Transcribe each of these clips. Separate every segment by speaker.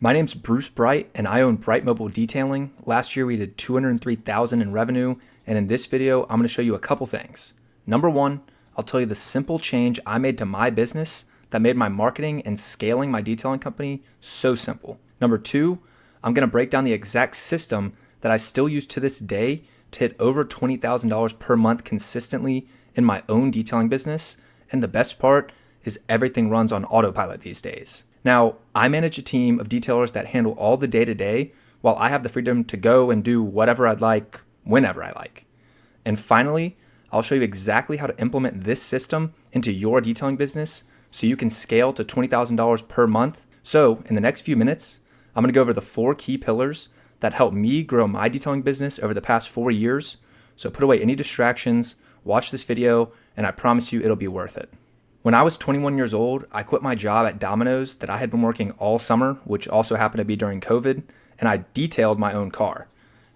Speaker 1: My name's Bruce Bright, and I own Bright Mobile Detailing. Last year we did $203,000 in revenue, and in this video I'm going to show you a couple things. Number one, I'll tell you the simple change I made to my business that made my marketing and scaling my detailing company so simple. Number two, I'm going to break down the exact system that I still use to this day to hit over $20,000 per month consistently in my own detailing business, and the best part is everything runs on autopilot these days. Now, I manage a team of detailers that handle all the day-to-day while I have the freedom to go and do whatever I'd like, whenever I like. And finally, I'll show you exactly how to implement this system into your detailing business so you can scale to $20,000 per month. So, in the next few minutes, I'm going to go over the 4 key pillars that helped me grow my detailing business over the past 4 years. So put away any distractions, watch this video, and I promise you it'll be worth it. When I was 21 years old, I quit my job at Domino's that I had been working all summer, which also happened to be during COVID, and I detailed my own car.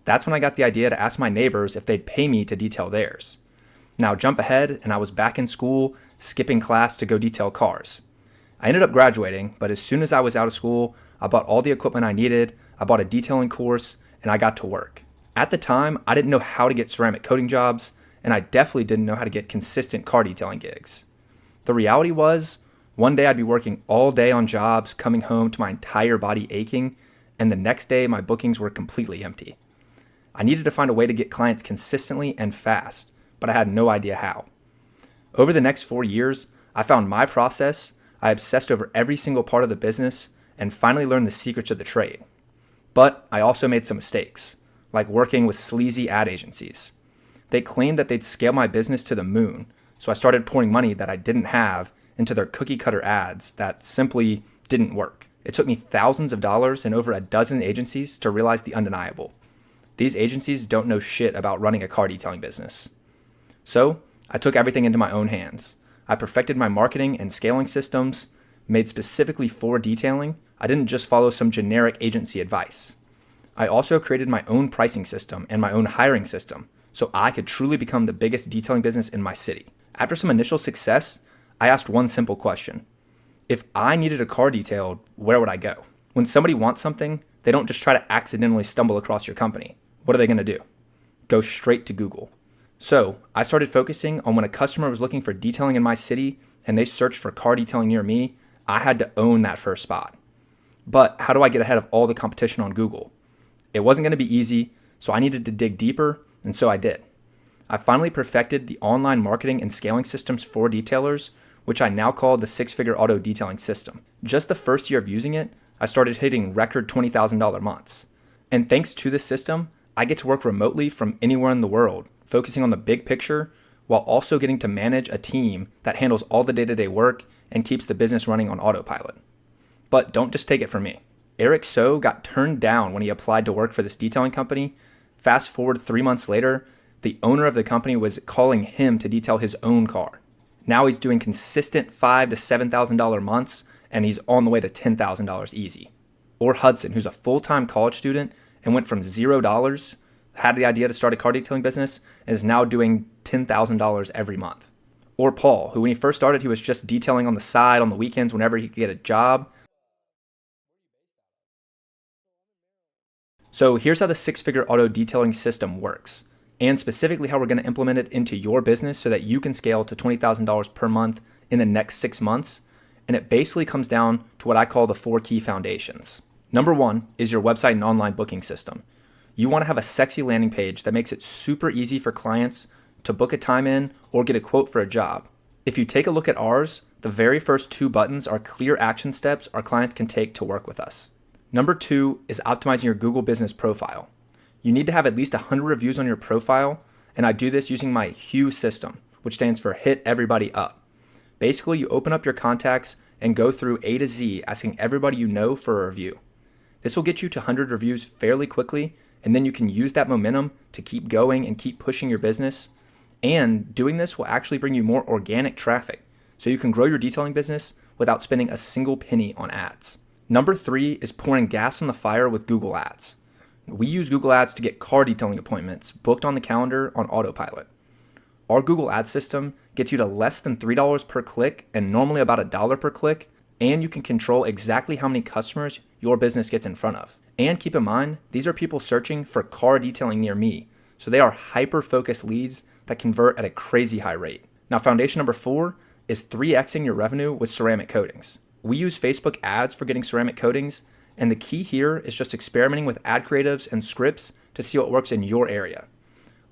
Speaker 1: That's when I got the idea to ask my neighbors if they'd pay me to detail theirs. Now jump ahead, and I was back in school, skipping class to go detail cars. I ended up graduating, but as soon as I was out of school, I bought all the equipment I needed, I bought a detailing course, and I got to work. At the time, I didn't know how to get ceramic coating jobs, and I definitely didn't know how to get consistent car detailing gigs. The reality was, one day I'd be working all day on jobs, coming home to my entire body aching, and the next day my bookings were completely empty. I needed to find a way to get clients consistently and fast, but I had no idea how. Over the next 4 years, I found my process, I obsessed over every single part of the business, and finally learned the secrets of the trade. But I also made some mistakes, like working with sleazy ad agencies. They claimed that they'd scale my business to the moon, so I started pouring money that I didn't have into their cookie cutter ads that simply didn't work. It took me thousands of dollars and over a dozen agencies to realize the undeniable. These agencies don't know shit about running a car detailing business. So I took everything into my own hands. I perfected my marketing and scaling systems, made specifically for detailing. I didn't just follow some generic agency advice. I also created my own pricing system and my own hiring system so I could truly become the biggest detailing business in my city. After some initial success, I asked one simple question. If I needed a car detailed, where would I go? When somebody wants something, they don't just try to accidentally stumble across your company. What are they going to do? Go straight to Google. So I started focusing on when a customer was looking for detailing in my city and they searched for car detailing near me, I had to own that first spot. But how do I get ahead of all the competition on Google? It wasn't going to be easy, so I needed to dig deeper, and so I did. I finally perfected the online marketing and scaling systems for detailers, which I now call the 6-figure auto detailing system. Just the first year of using it, I started hitting record $20,000 months. And thanks to this system, I get to work remotely from anywhere in the world, focusing on the big picture while also getting to manage a team that handles all the day-to-day work and keeps the business running on autopilot. But don't just take it from me. Eric So got turned down when he applied to work for this detailing company. Fast forward 3 months later, the owner of the company was calling him to detail his own car. Now he's doing consistent $5,000 to $7,000 months, and he's on the way to $10,000 easy. Or Hudson, who's a full-time college student and went from $0, had the idea to start a car detailing business, and is now doing $10,000 every month. Or Paul, who when he first started, he was just detailing on the side on the weekends whenever he could get a job. So here's how the 6-figure auto detailing system works, and specifically how we're going to implement it into your business so that you can scale to $20,000 per month in the next 6 months. And it basically comes down to what I call the 4 key foundations. Number 1 is your website and online booking system. You want to have a sexy landing page that makes it super easy for clients to book a time in or get a quote for a job. If you take a look at ours, the very first 2 buttons are clear action steps our clients can take to work with us. Number 2 is optimizing your Google business profile. You need to have at least 100 reviews on your profile, and I do this using my HUE system, which stands for Hit Everybody Up. Basically, you open up your contacts and go through A to Z asking everybody you know for a review. This will get you to 100 reviews fairly quickly, and then you can use that momentum to keep going and keep pushing your business. And doing this will actually bring you more organic traffic, so you can grow your detailing business without spending a single penny on ads. Number 3 is pouring gas on the fire with Google Ads. We use Google Ads to get car detailing appointments booked on the calendar on autopilot. Our Google Ads system gets you to less than $3 per click and normally about $1 per click and you can control exactly how many customers your business gets in front of. And keep in mind, these are people searching for car detailing near me, so they are hyper-focused leads that convert at a crazy high rate. Now, foundation number 4 is 3xing your revenue with ceramic coatings. We use Facebook ads for getting ceramic coatings, and the key here is just experimenting with ad creatives and scripts to see what works in your area.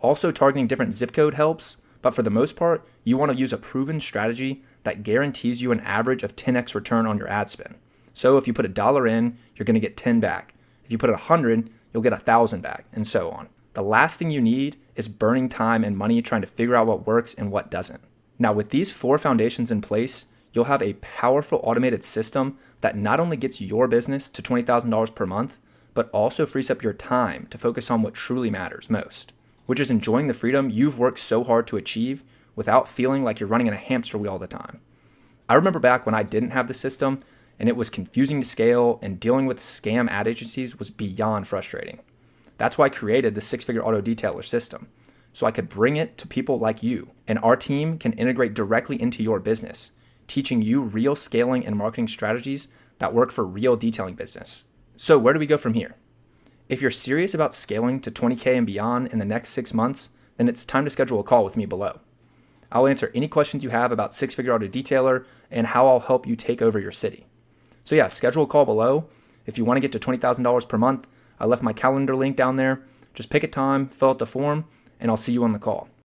Speaker 1: Also, targeting different zip code helps, but for the most part, you want to use a proven strategy that guarantees you an average of 10x return on your ad spend. So if you put $1 in, you're going to get 10 back. If you put 100, you'll get 1,000 back, and so on. The last thing you need is burning time and money trying to figure out what works and what doesn't. Now, with these 4 foundations in place, you'll have a powerful automated system that not only gets your business to $20,000 per month, but also frees up your time to focus on what truly matters most, which is enjoying the freedom you've worked so hard to achieve without feeling like you're running in a hamster wheel all the time. I remember back when I didn't have the system and it was confusing to scale, and dealing with scam ad agencies was beyond frustrating. That's why I created the 6-figure auto detailer system, so I could bring it to people like you, and our team can integrate directly into your business, teaching you real scaling and marketing strategies that work for real detailing business. So where do we go from here? If you're serious about scaling to 20K and beyond in the next 6 months, then it's time to schedule a call with me below. I'll answer any questions you have about 6-figure auto detailer and how I'll help you take over your city. So yeah, schedule a call below. If you want to get to $20,000 per month, I left my calendar link down there. Just pick a time, fill out the form, and I'll see you on the call.